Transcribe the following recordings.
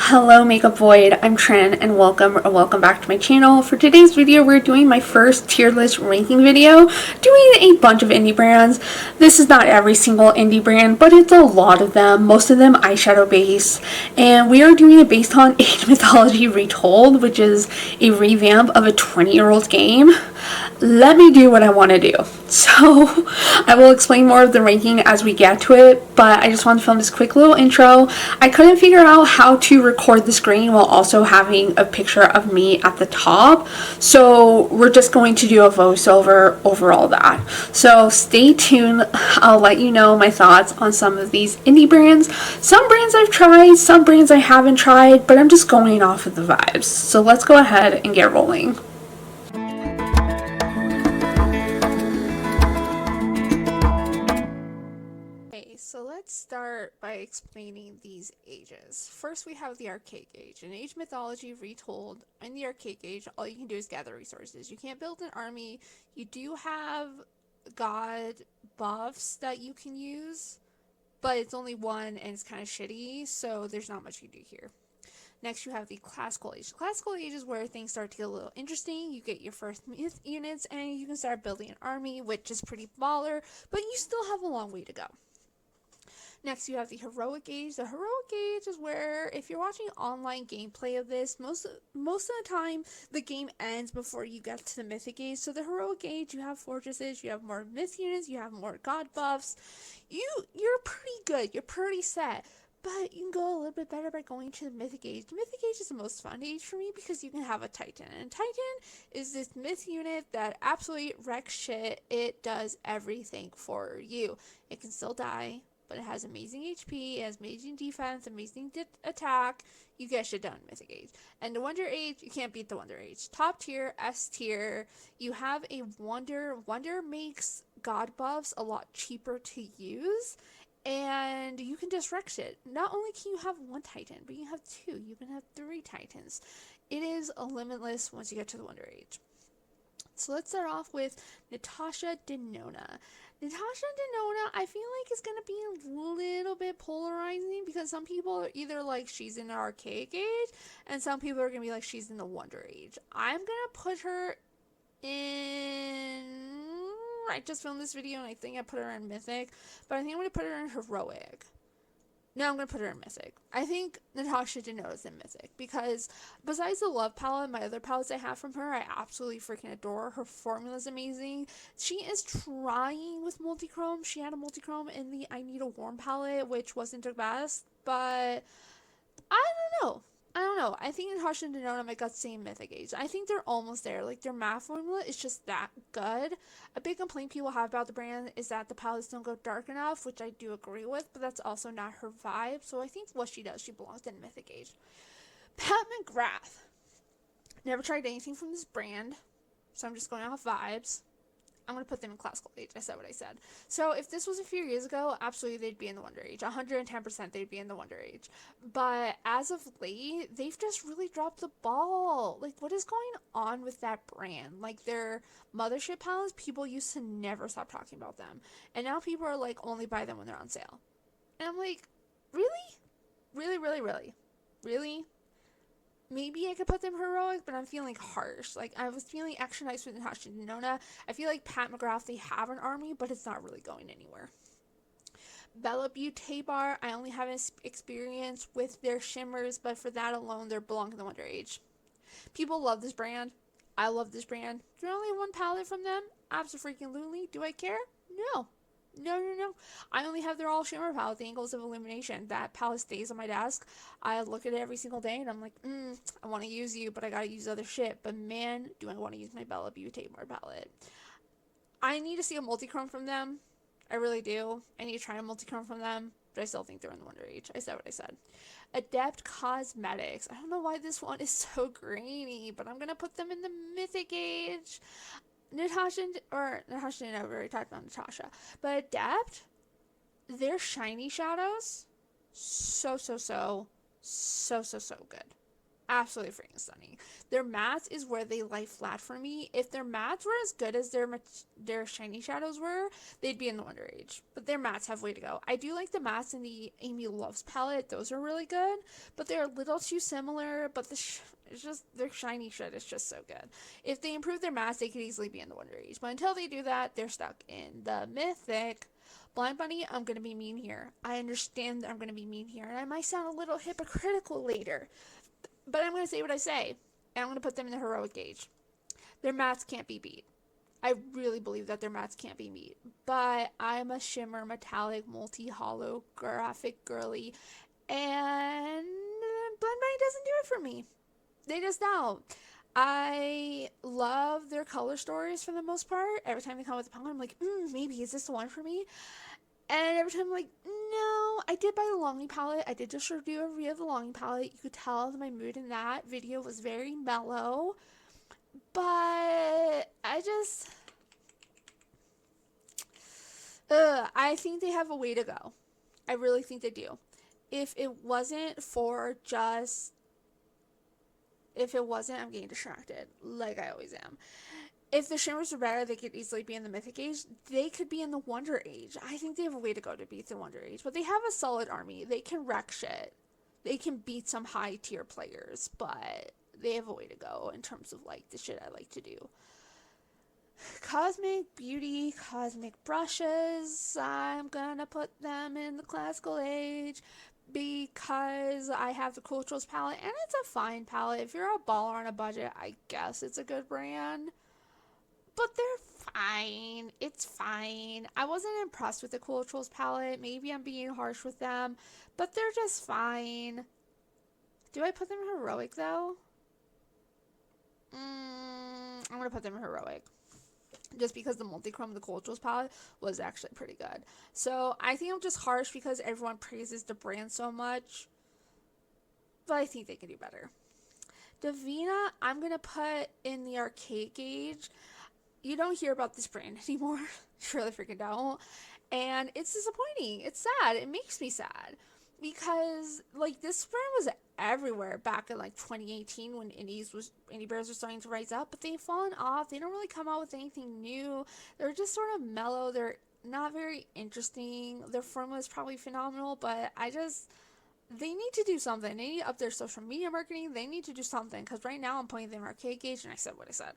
Hello Makeup Void, I'm Trin and welcome back to my channel. For today's video, we're doing my first tier list ranking video, doing a bunch of indie brands. This is not every single indie brand, but it's a lot of them, most of them eyeshadow based, and we are doing it based on Age Mythology Retold, which is a revamp of a 20-year-old game. Let me do what I want to do. So I will explain more of the ranking as we get to it, but I just want to film this quick little intro. I couldn't figure out how to record the screen while also having a picture of me at the top, so we're just going to do a voiceover over all that. So stay tuned. I'll let you know my thoughts on some of these indie brands. Some brands I've tried, some brands I haven't tried, but I'm just going off of the vibes. So let's go ahead and get rolling. So let's start by explaining these ages. First, we have the Archaic Age. In Age Mythology Retold, in the Archaic Age, all you can do is gather resources. You can't build an army. You do have god buffs that you can use, but it's only one and it's kind of shitty, so there's not much you can do here. Next, you have the Classical Age. The Classical Age is where things start to get a little interesting. You get your first myth units, and you can start building an army, which is pretty baller, but you still have a long way to go. Next, you have the Heroic Age. The Heroic Age is where, if you're watching online gameplay of this, most of the time, the game ends before you get to the Mythic Age. So the Heroic Age, you have fortresses, you have more myth units, you have more god buffs. You're pretty good. You're pretty set. But you can go a little bit better by going to the Mythic Age. The Mythic Age is the most fun age for me because you can have a Titan. And Titan is this myth unit that absolutely wrecks shit. It does everything for you. It can still die, but it has amazing HP, it has amazing defense, amazing attack. You get shit done in Mythic Age. And the Wonder Age, you can't beat the Wonder Age. Top tier, S tier. You have a Wonder. Wonder makes god buffs a lot cheaper to use, and you can just wreck shit. Not only can you have one Titan, but you can have two. You can have 3 Titans. It is limitless once you get to the Wonder Age. So let's start off with Natasha Denona. Natasha Denona, I feel like is going to be a little bit polarizing because some people are either like she's in the Archaic Age and some people are going to be like she's in the Wonder Age. I'm going to put her in... I just filmed this video and I think I put her in Mythic, but I think I'm going to put her in Heroic. No, I'm going to put her in Mythic. I think Natasha Denona is in Mythic because besides the Love palette, my other palettes I have from her, I absolutely freaking adore. Her formula is amazing. She is trying with multichrome. She had a multichrome in the I Need a Warm palette, which wasn't the best, but I don't know. I think Natasha and Denona might got the same Mythic Age. I think they're almost there. Like, their math formula is just that good. A big complaint people have about the brand is that the palettes don't go dark enough, which I do agree with, but that's also not her vibe. So I think what she does, she belongs in Mythic Age. Pat McGrath. Never tried anything from this brand, so I'm just going off vibes. I'm going to put them in Classical Age. I said what I said. So if this was a few years ago, absolutely they'd be in the Wonder Age. 110% they'd be in the Wonder Age. But as of late, they've just really dropped the ball. Like, what is going on with that brand? Like, their mothership palettes, people used to never stop talking about them. And now people are like, only buy them when they're on sale. And I'm like, really? Really, really, really? Really? Maybe I could put them Heroic, but I'm feeling harsh. Like, I was feeling extra nice with Natasha and Denona. I feel like Pat McGrath, they have an army, but it's not really going anywhere. Bella Beauté Bar, I only have experience with their shimmers, but for that alone, they belong in the Wonder Age. People love this brand. I love this brand. There's only one palette from them. Absolutely. Do I care? No. No. I only have their all shimmer palette, the Angles of Illumination. That palette stays on my desk. I look at it every single day and I'm like, I want to use you, but I gotta use other shit. But man, do I want to use my Bella Beauté Bar palette. I need to see a multichrome from them. I really do. I need to try a multichrome from them, but I still think they're in the Wonder Age. I said what I said. Adept Cosmetics. I don't know why this one is so grainy, but I'm gonna put them in the Mythic Age. Natasha, I already talked about Natasha, but Adept, their shiny shadows, so good. absolutely freaking stunning. Their mattes is where they lie flat for me. If their mattes were as good as their shiny shadows were, they'd be in the Wonder Age. But their mattes have way to go. I do like the mattes in the Amy Loves palette. Those are really good, but they're a little too similar. But it's just their shiny shit is just so good. If they improve their mattes, they could easily be in the Wonder Age. But until they do that, they're stuck in the Mythic. Blind Bunny, I'm going to be mean here. I understand that I'm going to be mean here, and I might sound a little hypocritical later. But I'm going to say what I say, and I'm going to put them in the Heroic Age. Their mattes can't be beat. I really believe that their mattes can't be beat. But I'm a shimmer, metallic, multi-holographic girly, and Blind Bunny doesn't do it for me. They just don't. I love their color stories for the most part. Every time they come with a palette, I'm like, maybe is this the one for me? And every time I'm like, no, I did buy the Longing palette. I did just review a review of the Longing palette. You could tell that my mood in that video was very mellow. But I think they have a way to go. I really think they do. If it wasn't, I'm getting distracted, like I always am. If the shimmers were better, they could easily be in the Mythic Age. They could be in the Wonder Age. I think they have a way to go to beat the Wonder Age. But they have a solid army. They can wreck shit. They can beat some high tier players. But they have a way to go in terms of like the shit I like to do. Cosmic Beauty, Cosmic Brushes. I'm gonna put them in the Classical Age because I have the Culturals palette. And it's a fine palette. If you're a baller on a budget, I guess it's a good brand. But they're fine. It's fine. I wasn't impressed with the Culturals palette. Maybe I'm being harsh with them. But they're just fine. Do I put them in Heroic, though? I'm going to put them in Heroic. Just because the multi-chrome of the Culturals palette was actually pretty good. So I think I'm just harsh because everyone praises the brand so much. But I think they can do better. Divina, I'm going to put in the Arcade Gauge. You don't hear about this brand anymore. You really freaking don't. And it's disappointing. It's sad. It makes me sad. Because, like, this brand was everywhere back in, like, 2018 when indie bears were starting to rise up. But they've fallen off. They don't really come out with anything new. They're just sort of mellow. They're not very interesting. Their formula is probably phenomenal. But they need to do something. They need to up their social media marketing. They need to do something. Because right now I'm putting them in Arcade Gauge and I said what I said.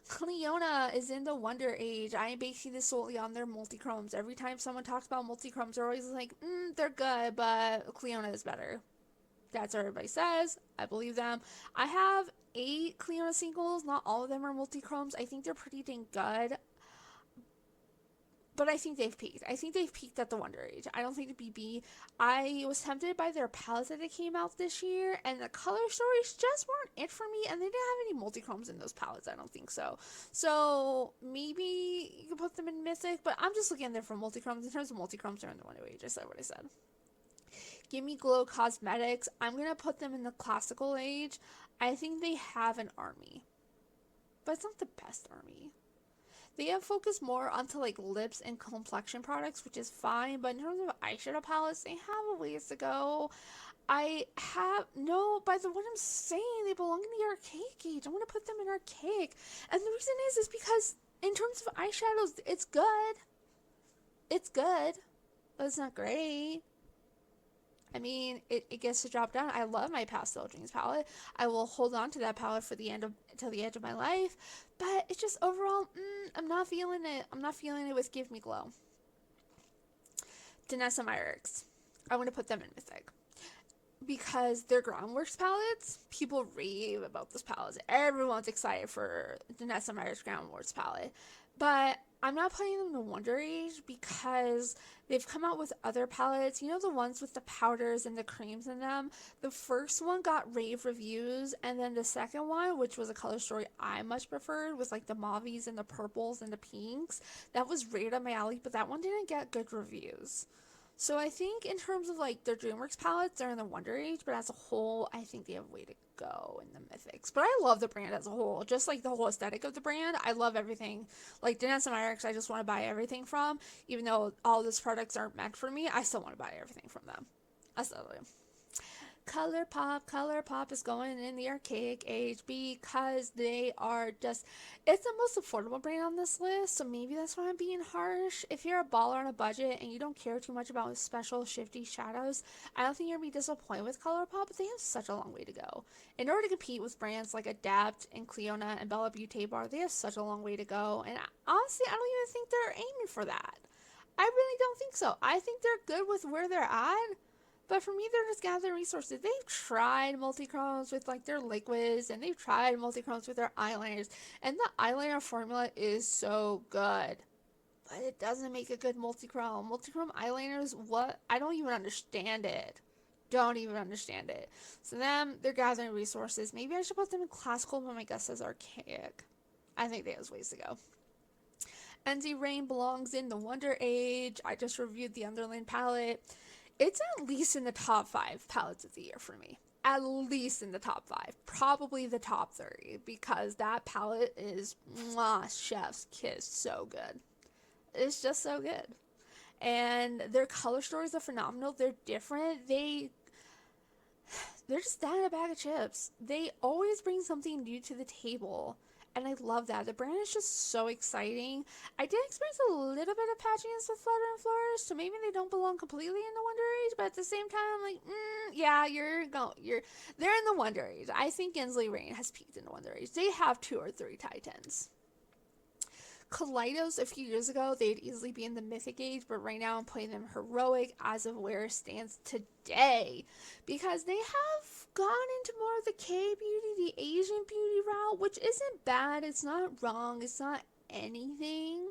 Cleona is in the Wonder Age. I am basing this solely on their multi-chromes. Every time someone talks about multi-chromes, they're always like, they're good, but Cleona is better. That's what everybody says. I believe them. I have 8 Cleona singles. Not all of them are multi-chromes. I think they're pretty dang good. But I think they've peaked. I think they've peaked at the Wonder Age. I don't think the BB. I was tempted by their palettes that they came out this year, and the color stories just weren't it for me, and they didn't have any multi-chromes in those palettes. I don't think so. So maybe you can put them in Mythic, but I'm just looking there for multi-chromes. In terms of multi-chromes, they're in the Wonder Age. I said what I said. Gimme Glow Cosmetics. I'm going to put them in the Classical Age. I think they have an army, but it's not the best army. They have focused more onto like lips and complexion products, which is fine, but in terms of eyeshadow palettes, they have a ways to go. By the what I'm saying, they belong in the Arcade Gauge. I'm going to put them in Archaic. And the reason is because in terms of eyeshadows, it's good. It's good, but it's not great. I mean, it gets the job done. I love my Pastel Dreams palette. I will hold on to that palette till the edge of my life. But it's just overall, I'm not feeling it. I'm not feeling it with Give Me Glow. Danessa Myricks. I'm going to put them in Mythic. Because they're Groundworks palettes, people rave about those palettes. Everyone's excited for Danessa Myricks Groundworks palette. But I'm not putting them in the Wonder Age because they've come out with other palettes. You know, the ones with the powders and the creams in them? The first one got rave reviews, and then the second one, which was a color story I much preferred, with like the mauves and the purples and the pinks, that was right up my alley, but that one didn't get good reviews. So I think in terms of like their DreamWorks palettes, they're in the Wonder Age, but as a whole, I think they have a way to go in the Mythics. But I love the brand as a whole, just like the whole aesthetic of the brand. I love everything. Like Danessa Myricks, I just want to buy everything from, even though all those products aren't meant for me. I still want to buy everything from them. I still do. ColourPop is going in the archaic age because they are just, it's the most affordable brand on this list, so maybe that's why I'm being harsh. If you're a baller on a budget and you don't care too much about special shifty shadows, I don't think you're going to be disappointed with ColourPop, but they have such a long way to go. In order to compete with brands like Adapt and Cleona and Bella Beauté Bar, they have such a long way to go, and honestly, I don't even think they're aiming for that. I really don't think so. I think they're good with where they're at. But for me, they're just gathering resources. They've tried multi-chromes with like their liquids, and they've tried multi-chromes with their eyeliners. And the eyeliner formula is so good. But it doesn't make a good multi-chrome. Multi-chrome eyeliners, what? I don't even understand it. Don't even understand it. So they're gathering resources. Maybe I should put them in classical, but my guess is archaic. I think they have ways to go. Enzy Rain belongs in the Wonder Age. I just reviewed the Underland palette. It's at least in the top 5 palettes of the year for me. At least in the top 5. Probably the top 30. Because that palette is, chef's kiss, so good. It's just so good. And their color stories are phenomenal. They're different. They're just that in a bag of chips. They always bring something new to the table. And I love that. The brand is just so exciting. I did experience a little bit of patchiness with Flutter and Flourish, so maybe they don't belong completely in the Wonder Age, but at the same time, I'm like, yeah, they're in the Wonder Age. I think Enzy Rain has peaked in the Wonder Age. They have 2 or 3 Titans. Kaleidos, a few years ago, they'd easily be in the Mythic Age, but right now I'm putting them Heroic as of where it stands today, because they have gone into more of the K-beauty, the Asian beauty route, which isn't bad, it's not wrong, it's not anything,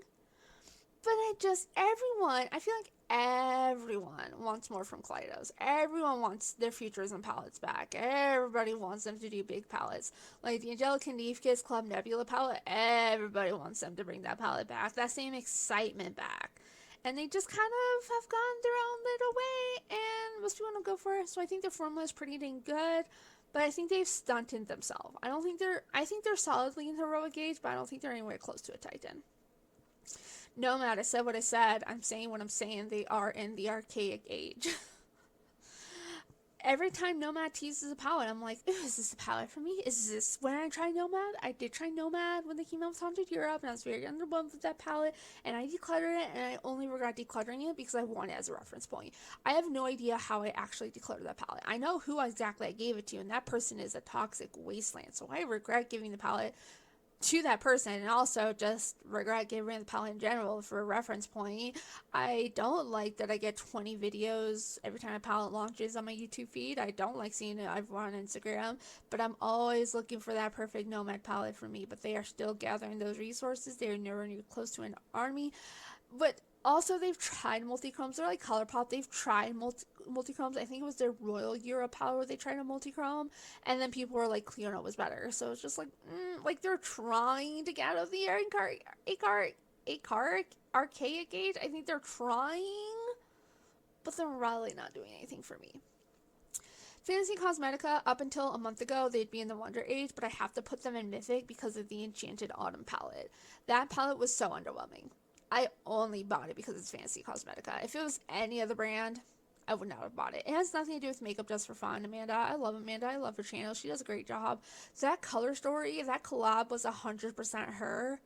but I feel like everyone wants more from Kaleidos. Everyone wants their Futurism palettes back. Everybody wants them to do big palettes. Like the Angelica Neve Kiss Club Nebula palette, everybody wants them to bring that palette back. That same excitement back. And they just kind of have gone their own little way, and most people don't go for it. So I think their formula is pretty dang good, but I think they've stunted themselves. I think they're solidly in Heroic Age, but I don't think they're anywhere close to a Titan. Nomad, I said what I said. I'm saying what I'm saying. They are in the archaic age. Every time Nomad teases a palette, I'm like, is this a palette for me? Is this when I try Nomad? I did try Nomad when they came out with Haunted Europe, and I was very underwhelmed with that palette, and I decluttered it, and I only regret decluttering it because I want it as a reference point. I have no idea how I actually decluttered that palette. I know who exactly I gave it to, and that person is a toxic wasteland, so I regret giving the palette to that person, and also just regret giving the palette in general for a reference point. I don't like that I get 20 videos every time a palette launches on my YouTube feed. I don't like seeing it everyone on Instagram, but I'm always looking for that perfect Nomad palette for me, but they are still gathering those resources. They're nowhere near close to an army, but also they've tried multi-chromes. They're like ColourPop. They've tried multi-chromes. I think it was their Royal Europe palette where they tried a multi-chrome, and then people were like, Cleona was better. So it's just like, they're trying to get out of the archaic age. I think they're trying, but they're really not doing anything for me. Fantasy Cosmetica, up until a month ago, they'd be in the Wonder Age, but I have to put them in Mythic because of the Enchanted Autumn palette. That palette was so underwhelming. I only bought it because it's Fantasy Cosmetica. If it was any other brand, I would not have bought it. It has nothing to do with makeup just for fun. Amanda, I love Amanda. I love her channel. She does a great job. So that color story, that collab was 100% her,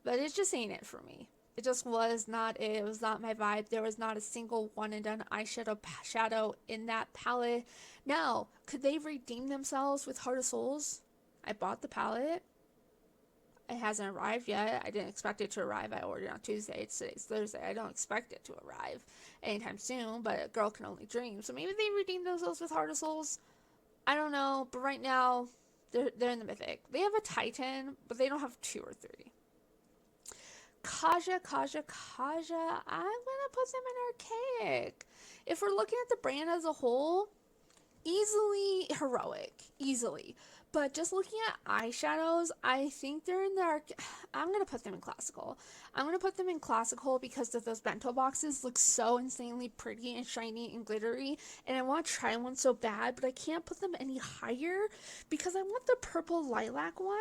but it just ain't it for me. It just was not it. It was not my vibe. There was not a single one and done eyeshadow shadow in that palette. Now, could they redeem themselves with Heart of Souls? I bought the palette. It hasn't arrived yet. I didn't expect it to arrive. I ordered it on Tuesday. Today's Thursday. I don't expect it to arrive anytime soon, but a girl can only dream. So maybe they redeem themselves with Heart of Souls. I don't know, but right now, they're in the Mythic. They have a Titan, but they don't have 2 or 3. Kaja. I'm gonna put them in archaic. If we're looking at the brand as a whole, easily heroic. Easily. But just looking at eyeshadows, I think they're in the I'm going to put them in classical. I'm going to put them in classical because those bento boxes look so insanely pretty and shiny and glittery. And I want to try one so bad, but I can't put them any higher because I want the purple lilac one.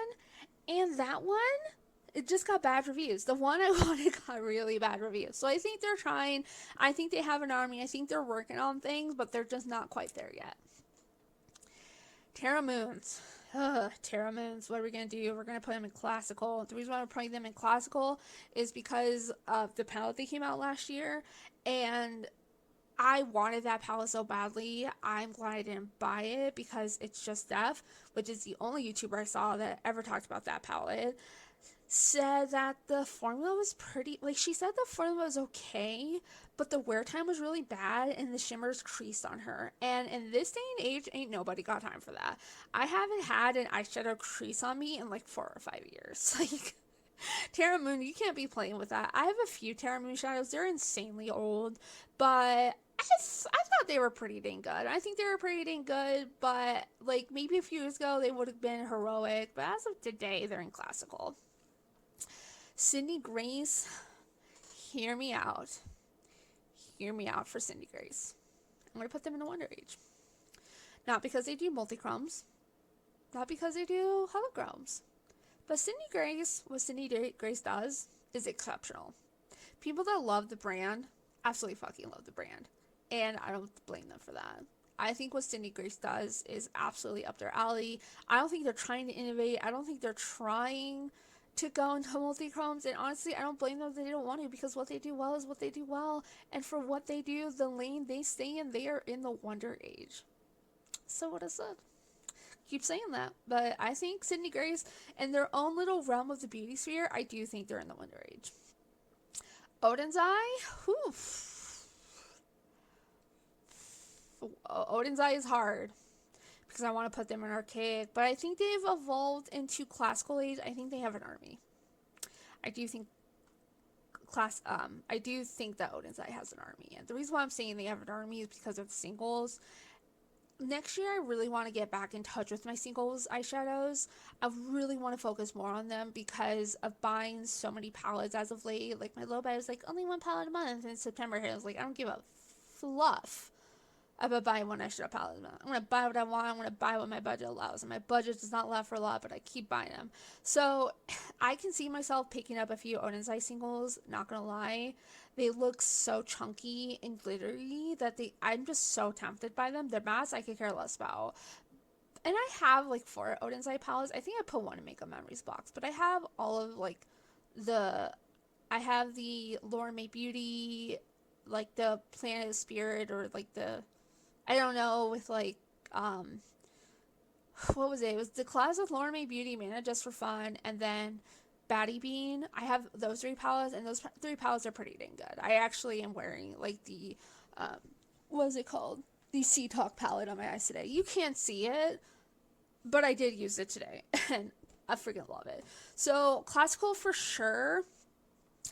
And that one, it just got bad reviews. The one I wanted got really bad reviews. So I think they're trying. I think they have an army. I think they're working on things, but they're just not quite there yet. Terra Moons. Terra Moons. What are we going to do? We're going to put them in classical. The reason why we're putting them in classical is because of the palette that came out last year. And I wanted that palette so badly. I'm glad I didn't buy it because it's just Def, which is the only YouTuber I saw that ever talked about that palette, said that the formula was pretty, like, she said the formula was okay, but the wear time was really bad and the shimmers creased on her. And in this day and age, ain't nobody got time for that. I haven't had an eyeshadow crease on me in like 4 or 5 years. Like, Terra Moon, you can't be playing with that. I have a few Terra Moon shadows. They're insanely old, but I thought they were pretty dang good. I think they were pretty dang good, but like maybe a few years ago they would have been heroic, but as of today, they're in classical. Cindy Grace, hear me out. Hear me out for Cindy Grace. I'm going to put them in the Wonder Age. Not because they do multichromes, not because they do holochromes, but Cindy Grace, what Cindy Grace does is exceptional. People that love the brand absolutely fucking love the brand, and I don't blame them for that. I think what Cindy Grace does is absolutely up their alley. I don't think they're trying to innovate. I don't think they're trying to go into multi-chromes, and honestly I don't blame them if they don't want to, because what they do well is what they do well, and for what they do, the lane they stay in, they are in the Wonder Age. So what I said, keep saying that, but I think Cindy Grace, in their own little realm of the beauty sphere, I do think they're in the Wonder Age. Odin's Eye, Odin's Eye is hard because I want to put them in archaic, but I think they've evolved into classical age. I think they have an army. I do think I do think that Odin's Eye has an army, and the reason why I'm saying they have an army is because of the singles. Next year, I really want to get back in touch with my singles eyeshadows. I really want to focus more on them because of buying so many palettes as of late. Like, my low buy was like only one palette a month, and in September hit, I was like, I don't give a fluff about buying one eyeshadow palette. I'm going to buy what I want. I'm going to buy what my budget allows. And my budget does not allow for a lot, but I keep buying them. So I can see myself picking up a few Odin's Eye singles. Not going to lie. They look so chunky and glittery that I'm just so tempted by them. Their mattes I could care less about. And I have like 4 Odin's Eye palettes. I think I put one in Makeup Memories box. But I have all of like I have the Lauren Mae Beauty, like the Planet of Spirit, or like the, I don't know, with like, what was it? It was the class with Lauren Mae Beauty, Mana Just for Fun, and then Batty Bean. I have those 3 palettes, and those 3 palettes are pretty dang good. I actually am wearing like the, what is it called? The Sea Talk palette on my eyes today. You can't see it, but I did use it today, and I freaking love it. So classical for sure.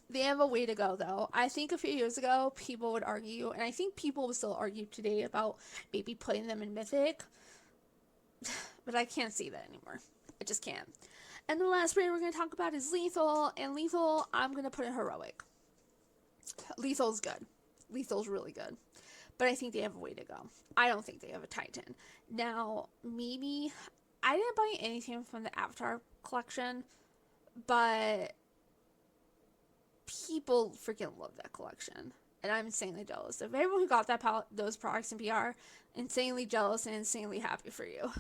They have a way to go, though. I think a few years ago, people would argue, and I think people will still argue today about maybe putting them in Mythic, but I can't see that anymore. I just can't. And the last brand we're going to talk about is Lethal, and Lethal, I'm going to put in Heroic. Lethal's good. Lethal's really good. But I think they have a way to go. I don't think they have a Titan. Now, maybe, I didn't buy anything from the Avatar collection, but people freaking love that collection, and I'm insanely jealous of everyone who got those products in PR. Insanely jealous and insanely happy for you.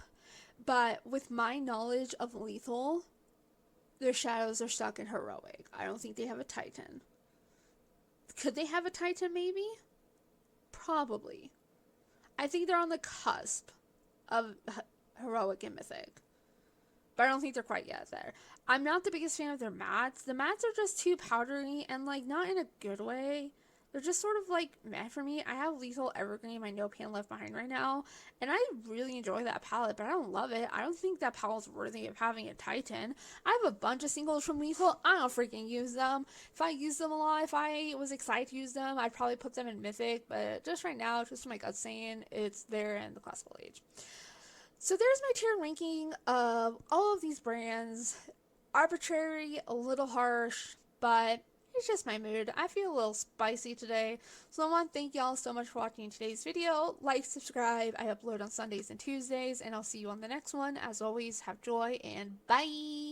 But with my knowledge of Lethal, their shadows are stuck in Heroic. I don't think they have a Titan. Could they have a Titan? Maybe. Probably. I think they're on the cusp of Heroic and Mythic, but I don't think they're quite yet there. I'm not the biggest fan of their mattes. The mattes are just too powdery and, like, not in a good way. They're just sort of, like, meh for me. I have Lethal Evergreen, my No Pan Left Behind right now, and I really enjoy that palette, but I don't love it. I don't think that palette's worthy of having a Titan. I have a bunch of singles from Lethal. I don't freaking use them. If I use them a lot, if I was excited to use them, I'd probably put them in Mythic, but just right now, just my gut saying, it's there in the classical age. So there's my tier ranking of all of these brands. Arbitrary, a little harsh, but it's just my mood. I feel a little spicy today. So I want to thank y'all so much for watching today's video. Like, subscribe. I upload on Sundays and Tuesdays, and I'll see you on the next one. As always, have joy, and bye!